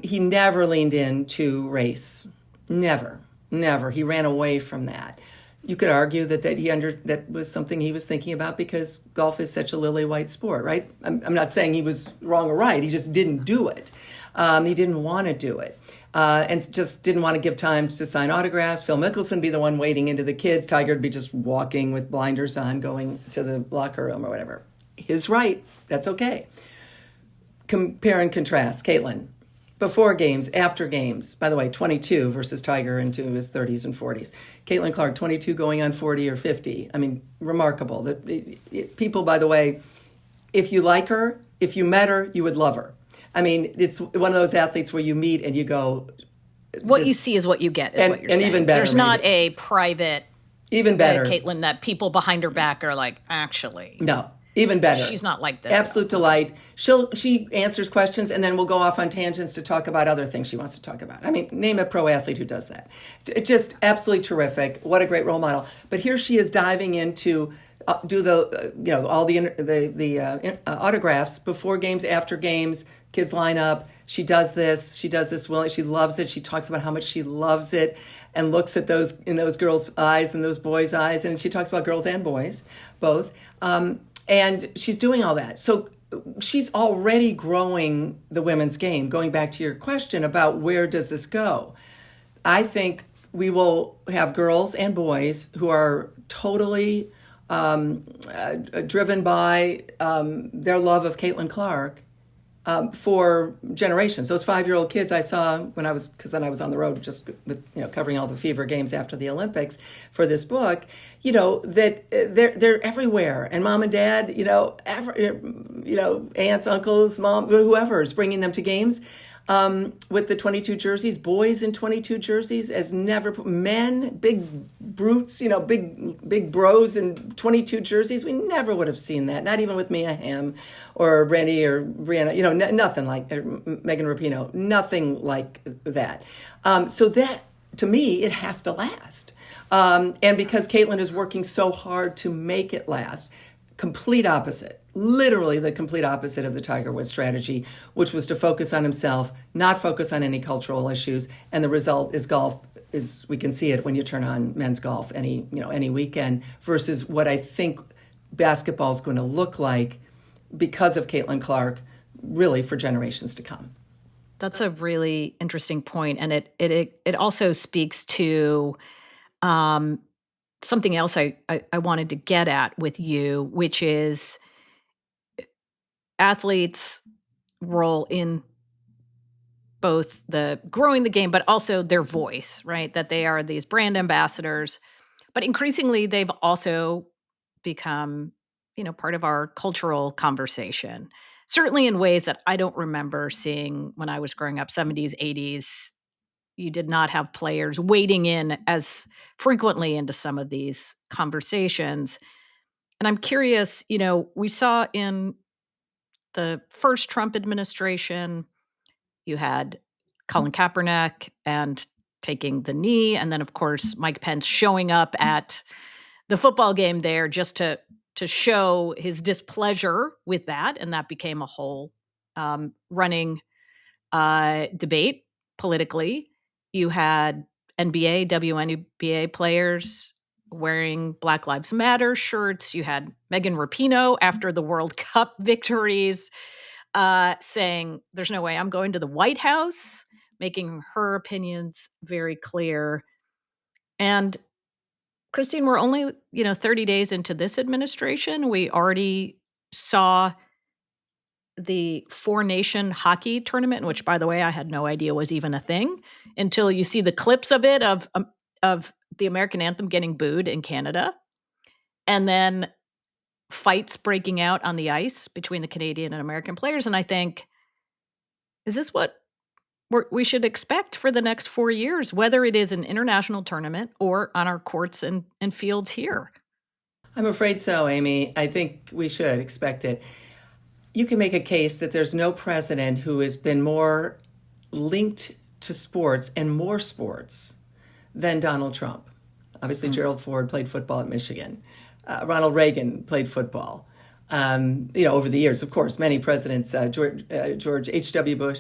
He never leaned into race. Never. He ran away from that. You could argue that was something he was thinking about because golf is such a lily white sport, right? I'm not saying he was wrong or right. He just didn't do it. He didn't want to do it. And just didn't want to give time to sign autographs. Phil Mickelson be the one wading into the kids. Tiger would be just walking with blinders on, going to the locker room or whatever. His right. That's okay. Compare and contrast. Caitlin. Before games, after games. By the way, 22 versus Tiger into his 30s and 40s. Caitlin Clark, 22 going on 40 or 50. I mean, remarkable. People, by the way, if you like her, if you met her, you would love her. I mean, it's one of those athletes where you meet and you go... What you see is what you get, is what you're saying. And even better. There's not a private... Even better. Caitlin that people behind her back are like, actually... No. Even better. She's not like this. Absolute delight. She answers questions, and then we'll go off on tangents to talk about other things she wants to talk about. I mean, name a pro athlete who does that. Just absolutely terrific. What a great role model. But here she is diving into do the all the autographs before games, after games. Kids line up. She does this. She does this willingly. She loves it. She talks about how much she loves it, and looks at those girls' eyes and those boys' eyes, and she talks about girls and boys, both. And she's doing all that. So she's already growing the women's game. Going back to your question about where does this go? I think we will have girls and boys who are totally driven by their love of Caitlin Clark for generations. Those 5-year-old kids I saw because then I was on the road just with, covering all the Fever games after the Olympics for this book, that they're everywhere. And mom and dad, aunts, uncles, mom, whoever is bringing them to games. With the 22 jerseys, boys in 22 jerseys as never, men, big brutes, big bros in 22 jerseys. We never would have seen that, not even with Mia Hamm or Rennie or Brianna, nothing like Megan Rapinoe, nothing like that. So that, to me, it has to last. And because Caitlin is working so hard to make it last, complete opposite, literally the complete opposite of the Tiger Woods strategy, which was to focus on himself, not focus on any cultural issues. And the result is golf, we can see it when you turn on men's golf any weekend, versus what I think basketball is going to look like because of Caitlin Clark, really for generations to come. That's a really interesting point. And it also speaks to something else I wanted to get at with you, which is athletes' role in both the growing the game, but also their voice, right? That they are these brand ambassadors. But increasingly, they've also become, part of our cultural conversation, certainly in ways that I don't remember seeing when I was growing up, 70s, 80s. You did not have players wading in as frequently into some of these conversations. And I'm curious, we saw in the first Trump administration, you had Colin Kaepernick and taking the knee. And then, of course, Mike Pence showing up at the football game there just to show his displeasure with that. And that became a whole running debate politically. You had NBA, WNBA players wearing Black Lives Matter shirts. You had Megan Rapinoe after the World Cup victories saying, there's no way I'm going to the White House, making her opinions very clear. And Christine, we're only, 30 days into this administration. We already saw the four-nation hockey tournament, which, by the way, I had no idea was even a thing until you see the clips of it of the American anthem getting booed in Canada, and then fights breaking out on the ice between the Canadian and American players. And I think, is this what we should expect for the next 4 years, whether it is an international tournament or on our courts and fields here? I'm afraid so, Amy. I think we should expect it. You can make a case that there's no president who has been more linked to sports and more sports than Donald Trump. Obviously, Gerald Ford played football at Michigan. Ronald Reagan played football. Over the years, of course, many presidents, George H.W. Bush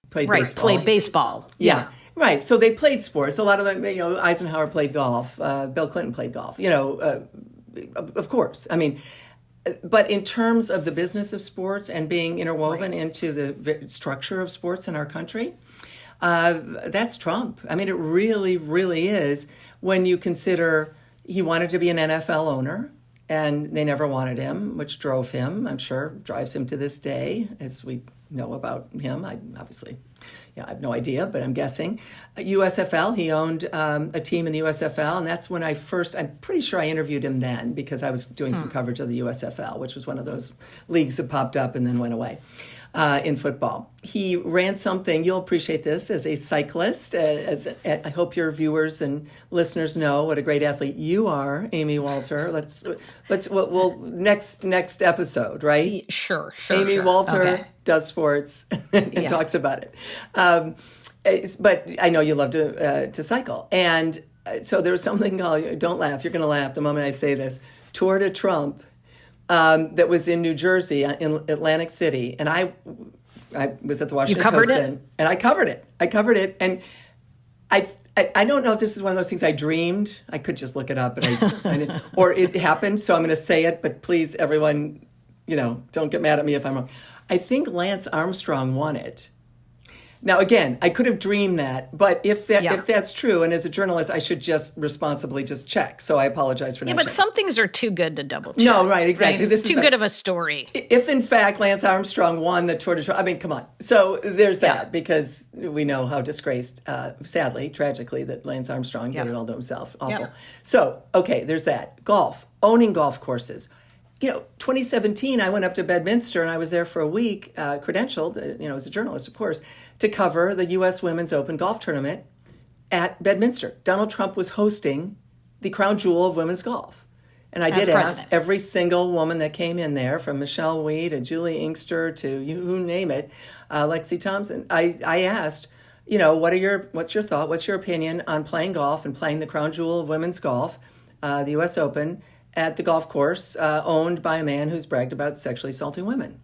played baseball. Played baseball. Yeah. Right. So they played sports. A lot of them, Eisenhower played golf. Bill Clinton played golf. Of course. I mean, but in terms of the business of sports and being interwoven into the structure of sports in our country, that's Trump. I mean, it really, really is when you consider he wanted to be an NFL owner and they never wanted him, which drove him, I'm sure, drives him to this day, as we know about him. I have no idea, but I'm guessing. USFL, he owned a team in the USFL, and that's when I'm pretty sure I interviewed him then because I was doing some coverage of the USFL, which was one of those leagues that popped up and then went away in football. He ran something, you'll appreciate this, as a cyclist. I hope your viewers and listeners know what a great athlete you are, Amy Walter. We'll next episode, right? Sure. Amy Walter does sports and talks about it. But I know you love to cycle. And so there was something called, don't laugh, you're going to laugh the moment I say this, Tour de Trump, that was in New Jersey, in Atlantic City. And I was at the Washington Post then. And I covered it. And I don't know if this is one of those things I dreamed. I could just look it up, but or it happened. So I'm going to say it, but please, everyone, don't get mad at me if I'm wrong. I think Lance Armstrong won it. Now, again, I could have dreamed that, but if that's true, and as a journalist, I should just responsibly just check. So I apologize for that. Yeah, but some things are too good to double check. No, right, exactly. Right? This is too good of a story. If, in fact, Lance Armstrong won the Tour de Trump, I mean, come on. So there's that, because we know how disgraced, sadly, tragically, that Lance Armstrong did it all to himself. Awful. Yep. So, okay, there's that. Golf, owning golf courses. 2017, I went up to Bedminster and I was there for a week, credentialed, as a journalist, of course, to cover the U.S. Women's Open Golf Tournament at Bedminster. Donald Trump was hosting the crown jewel of women's golf. And I did ask every single woman that came in there, from Michelle Wie to Julie Inkster to you name it, Lexi Thompson. I asked, what's your thought? What's your opinion on playing golf and playing the crown jewel of women's golf, the U.S. Open, at the golf course owned by a man who's bragged about sexually assaulting women?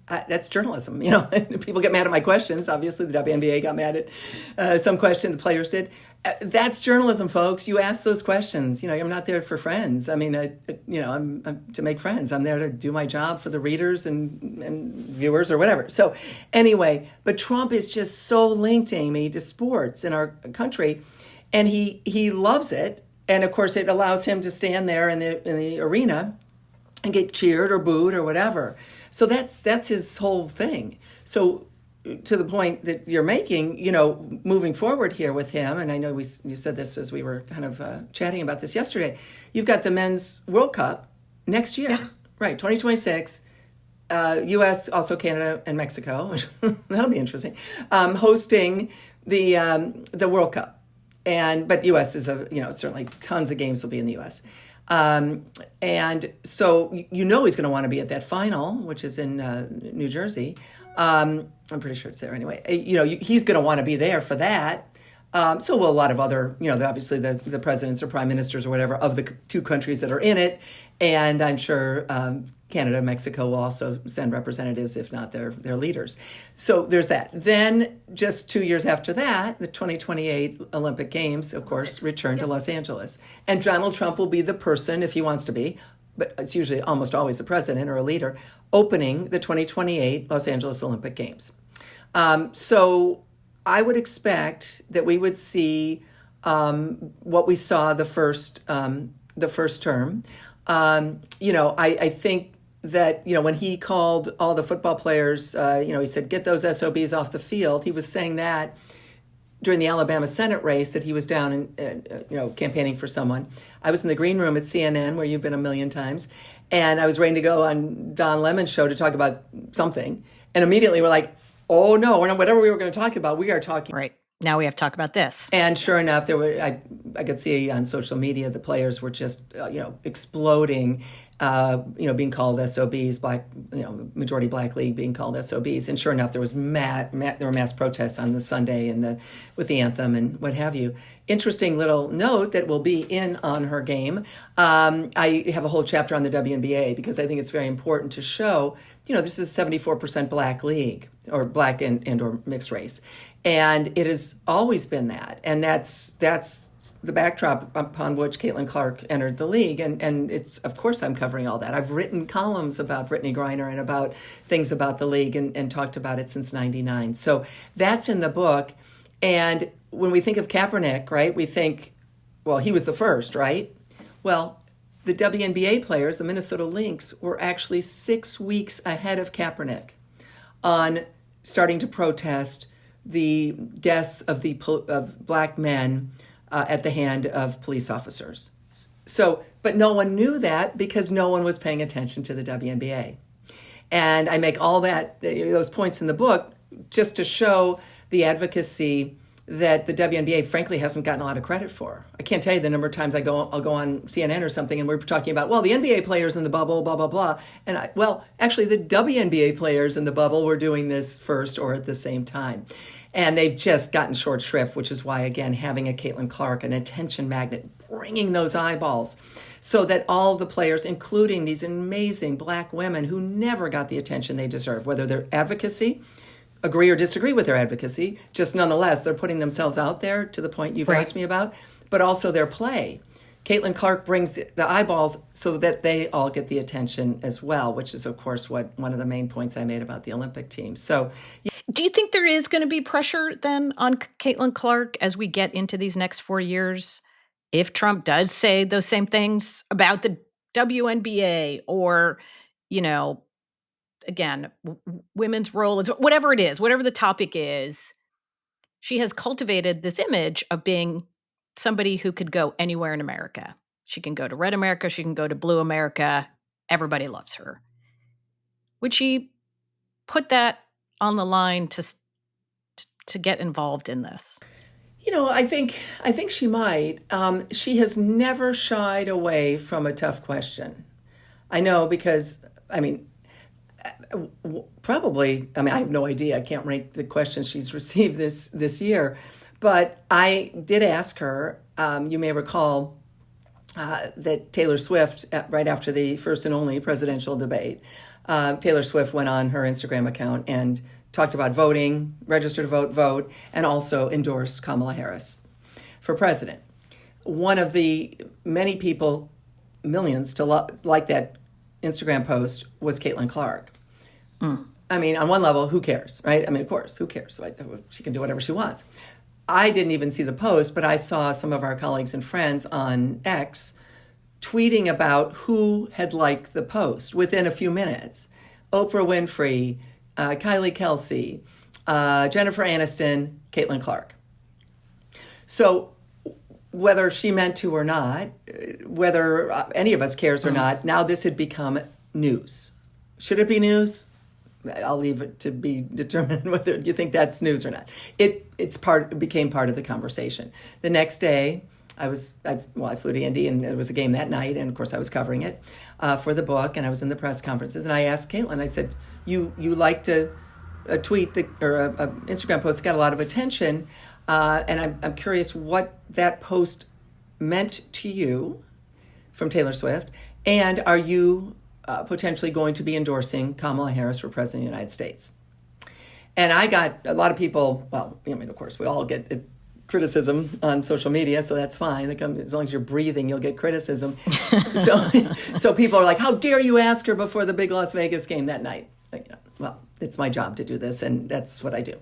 That's journalism. People get mad at my questions. Obviously, the WNBA got mad at some question the players did. That's journalism, folks. You ask those questions. I'm not there for friends. I mean, I'm to make friends. I'm there to do my job for the readers and viewers or whatever. So anyway, but Trump is just so linked, Amy, to sports in our country, and he loves it. And of course, it allows him to stand there in the arena and get cheered or booed or whatever. So that's his whole thing. So to the point that you're making, moving forward here with him, and I know you said this as we were kind of chatting about this yesterday, you've got the Men's World Cup next year, right, 2026, U.S., also Canada and Mexico, that'll be interesting, hosting the World Cup. But U.S. is certainly tons of games will be in the U.S. And so he's going to want to be at that final, which is in New Jersey. I'm pretty sure it's there anyway. He's going to want to be there for that. So will a lot of other, obviously the presidents or prime ministers or whatever of the two countries that are in it. And I'm sure Canada and Mexico will also send representatives, if not their leaders. So there's that. Then just 2 years after that, the 2028 Olympic Games, of course, return to Los Angeles. And Donald Trump will be the person, if he wants to be, but it's usually almost always a president or a leader, opening the 2028 Los Angeles Olympic Games. So I would expect that we would see what we saw the first term. I think that, when he called all the football players, he said, get those SOBs off the field. He was saying that during the Alabama Senate race that he was down and, campaigning for someone. I was in the green room at CNN, where you've been a million times, and I was ready to go on Don Lemon's show to talk about something. And immediately we're like, oh no, whatever we were going to talk about, we are talking. Right. Now we have to talk about this. And sure enough, I could see on social media the players were just exploding, being called SOBs, majority black league being called SOBs. And sure enough, there was there were mass protests on the Sunday with the anthem and what have you. Interesting little note that will be on her game. I have a whole chapter on the WNBA because I think it's very important to show, this is a 74% black league, or black and or mixed race. And it has always been that. And that's the backdrop upon which Caitlin Clark entered the league. And it's, of course, I'm covering all that. I've written columns about Brittany Griner and about things about the league and talked about it since 99. So that's in the book. And when we think of Kaepernick, right, we think, well, he was the first, right? Well, the WNBA players, the Minnesota Lynx, were actually 6 weeks ahead of Kaepernick on starting to protest the deaths of black men at the hand of police officers. So, but no one knew that because no one was paying attention to the WNBA. And I make all those points in the book just to show the advocacy that the WNBA, frankly, hasn't gotten a lot of credit for. I can't tell you the number of times I'll go on CNN or something and we're talking about, well, the NBA players in the bubble, blah, blah, blah. And actually the WNBA players in the bubble were doing this first or at the same time. And they've just gotten short shrift, which is why, again, having a Caitlin Clark, an attention magnet, bringing those eyeballs so that all the players, including these amazing black women who never got the attention they deserve, whether their advocacy, agree or disagree with their advocacy, just nonetheless, they're putting themselves out there to the point you've asked me about, but also their play. Caitlin Clark brings the eyeballs so that they all get the attention as well, which is, of course, one of the main points I made about the Olympic team. So, do you think there is going to be pressure then on Caitlin Clark as we get into these next 4 years? If Trump does say those same things about the WNBA or, again, women's role, whatever it is, whatever the topic is, she has cultivated this image of being somebody who could go anywhere in America. She can go to red America. She can go to blue America. Everybody loves her. Would she put that on the line to get involved in this? I think she might. She has never shied away from a tough question. I know because, probably, I have no idea. I can't rank the questions she's received this year. But I did ask her, you may recall that Taylor Swift, right after the first and only presidential debate, Taylor Swift went on her Instagram account and talked about voting, register to vote, and also endorsed Kamala Harris for president. One of the many people, millions, to like that Instagram post was Caitlin Clark. On one level, who cares, right? Of course, who cares? She can do whatever she wants. I didn't even see the post, but I saw some of our colleagues and friends on X tweeting about who had liked the post within a few minutes. Oprah Winfrey, Kylie Kelsey, Jennifer Aniston, Caitlin Clark. So whether she meant to or not, whether any of us cares or not, now this had become news. Should it be news? I'll leave it to be determined whether you think that's news or not. It became part of the conversation. The next day, I flew to Indy and there was a game that night, and of course I was covering it for the book, and I was in the press conferences, and I asked Caitlin, I said, you liked a tweet or a Instagram post that got a lot of attention, and I'm curious what that post meant to you from Taylor Swift, And are you potentially going to be endorsing Kamala Harris for President of the United States? And I got a lot of people, well, I mean, of course, we all get criticism on social media, so that's fine. As long as you're breathing, you'll get criticism. So people are like, how dare you ask her before the big Las Vegas game that night? Well, it's my job to do this, and that's what I do.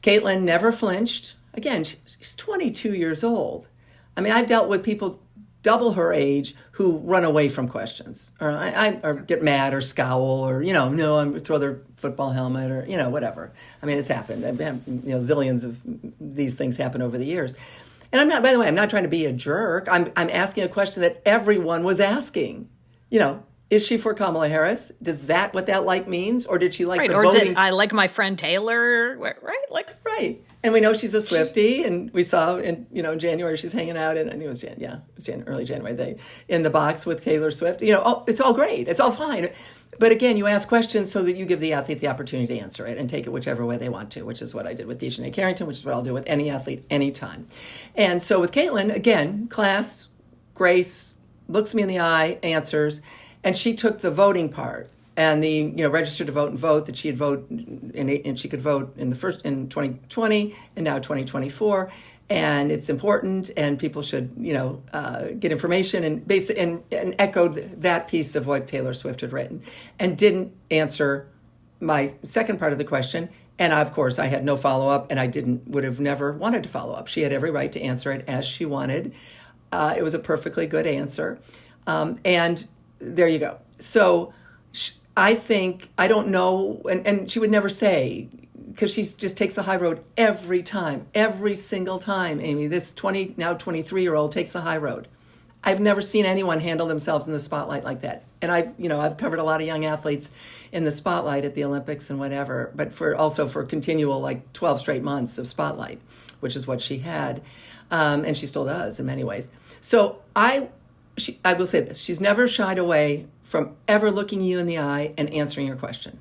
Caitlin never flinched. Again, she's 22 years old. I mean, I've dealt with people double her age who run away from questions or get mad or scowl or, no, I'm throw their football helmet or, whatever. I mean, it's happened. I've had, zillions of these things happen over the years. And I'm not, by the way, I'm not trying to be a jerk. I'm asking a question that everyone was asking. Is she for Kamala Harris? Does that what that like means? Or did she like right, the or voting? Is it, I like my friend Taylor, right? Right. And we know she's a Swiftie, and we saw in January she's hanging out in, I think it was early January, in the box with Taylor Swift. It's all great, it's all fine. But again, you ask questions so that you give the athlete the opportunity to answer it and take it whichever way they want to, which is what I did with Dejanay Carrington, which is what I'll do with any athlete anytime. And so with Caitlin, again, class, grace, looks me in the eye, answers, and she took the voting part. And the register to vote and vote that she'd vote and she could vote in 2020 and now 2024, and it's important and people should get information and echoed that piece of what Taylor Swift had written, and didn't answer my second part of the question. And of course, I had no follow up, and I would have never wanted to follow up. She had every right to answer it as she wanted. It was a perfectly good answer, and there you go. So. I think, I don't know, and she would never say, because she just takes the high road every time, every single time, Amy. This 23-year-old takes the high road. I've never seen anyone handle themselves in the spotlight like that. And I've covered a lot of young athletes in the spotlight at the Olympics and whatever, but also for continual 12 straight months of spotlight, which is what she had. And she still does in many ways. So I will say this, she's never shied away from ever looking you in the eye and answering your question.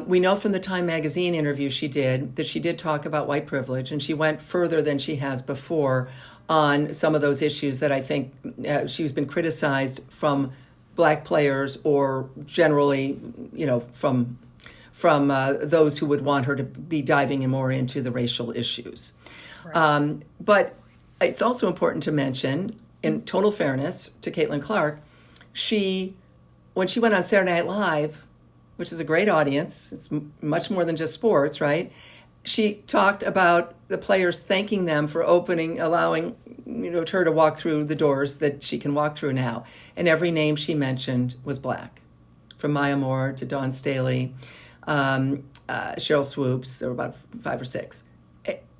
We know from the Time magazine interview she did that she did talk about white privilege, and she went further than she has before on some of those issues that I think she's been criticized from Black players or generally, from those who would want her to be diving more into the racial issues. Right. But it's also important to mention, in total fairness to Caitlin Clark, when she went on Saturday Night Live, which is a great audience, it's much more than just sports, right? She talked about the players thanking them for allowing her to walk through the doors that she can walk through now. And every name she mentioned was Black, from Maya Moore to Dawn Staley, Cheryl Swoops. There were about 5 or 6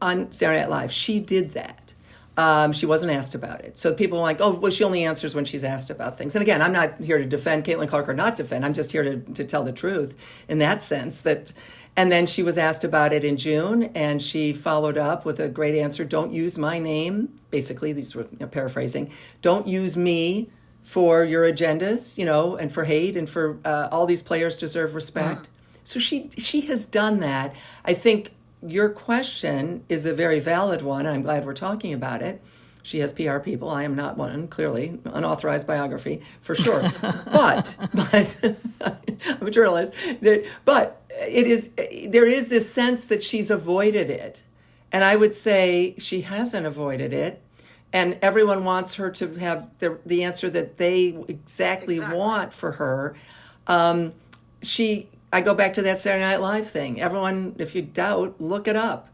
on Saturday Night Live. She did that. She wasn't asked about it. So people are like, oh, well, she only answers when she's asked about things. And again, I'm not here to defend Caitlin Clark or not defend. I'm just here to tell the truth in that sense. And then she was asked about it in June, and she followed up with a great answer. Don't use my name. Basically, these were paraphrasing. Don't use me for your agendas, and for hate, and for all these players deserve respect. So she has done that. I think your question is a very valid one, and I'm glad we're talking about it. She has PR people. I am not one, clearly. Unauthorized biography, for sure. but I'm a journalist. But there is this sense that she's avoided it. And I would say she hasn't avoided it. And everyone wants her to have the answer that they exactly want for her. I go back to that Saturday Night Live thing. Everyone, if you doubt, look it up.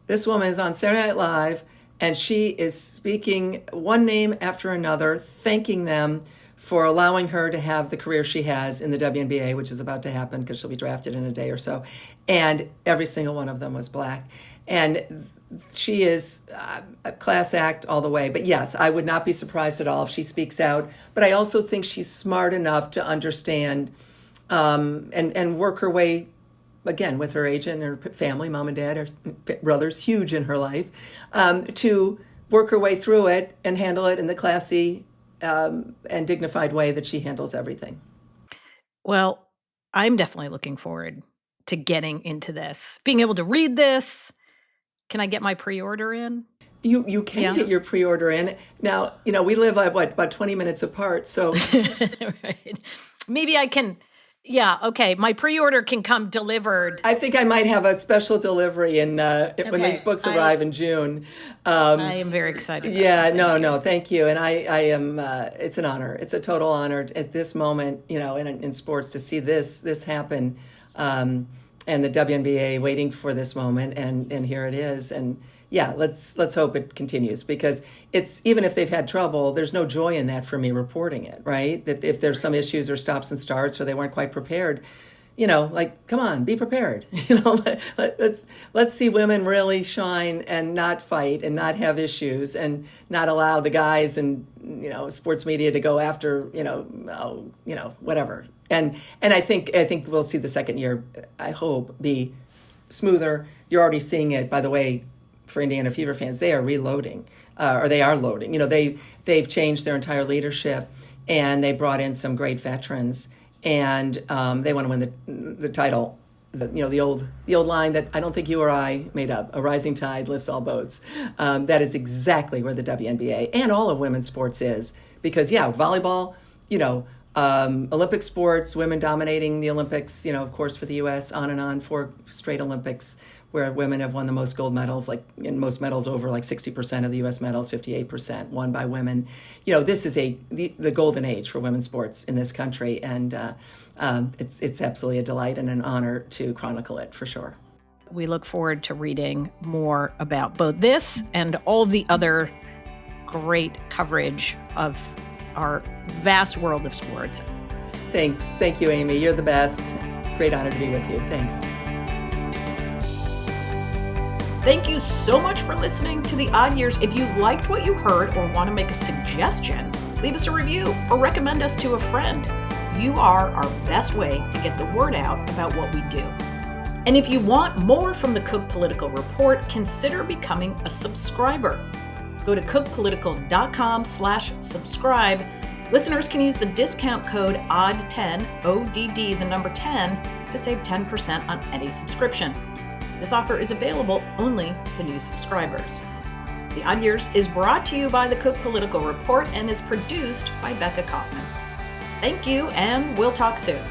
This woman is on Saturday Night Live, and she is speaking one name after another, thanking them for allowing her to have the career she has in the WNBA, which is about to happen because she'll be drafted in a day or so. And every single one of them was Black. And she is a class act all the way. But yes, I would not be surprised at all if she speaks out. But I also think she's smart enough to understand and work her way, again, with her agent, her family, mom and dad, her brother's huge in her life, to work her way through it and handle it in the classy and dignified way that she handles everything. Well, I'm definitely looking forward to getting into this, being able to read this. Can I get my pre-order in? You can get your pre-order in. Now, we live about 20 minutes apart, so right. Maybe I can. Yeah, okay. My pre-order can come delivered. I think I might have a special delivery when these books arrive in June. I am very excited. Yeah, no, thank you. And I am. It's an honor. It's a total honor at this moment, in sports to see this happen, and the WNBA waiting for this moment, and here it is. And yeah, let's hope it continues, because it's, even if they've had trouble, there's no joy in that for me reporting it, right? That if there's some issues or stops and starts, or they weren't quite prepared, come on, be prepared. Let's see women really shine and not fight and not have issues and not allow the guys and sports media to go after whatever. And I think we'll see the second year, I hope, be smoother. You're already seeing it, by the way. For Indiana Fever fans, they are reloading, or they are loading. They've changed their entire leadership, and they brought in some great veterans, and they want to win the title. The old line that I don't think you or I made up: a rising tide lifts all boats. That is exactly where the WNBA and all of women's sports is, because volleyball, Olympic sports, women dominating the Olympics, of course, for the U.S., on and on, 4 straight Olympics, where women have won the most gold medals, in most medals over 60% of the U.S. medals, 58% won by women. This is the golden age for women's sports in this country, and it's absolutely a delight and an honor to chronicle it, for sure. We look forward to reading more about both this and all the other great coverage of our vast world of sports. Thanks. Thank you, Amy. You're the best. Great honor to be with you. Thanks. Thank you so much for listening to The Odd Years. If you liked what you heard or want to make a suggestion, leave us a review or recommend us to a friend. You are our best way to get the word out about what we do. And if you want more from the Cook Political Report, consider becoming a subscriber. Go to cookpolitical.com/subscribe. Listeners can use the discount code ODD10, ODD, the number 10, to save 10% on any subscription. This offer is available only to new subscribers. The Odd Years is brought to you by the Cook Political Report and is produced by Becca Kaufman. Thank you, and we'll talk soon.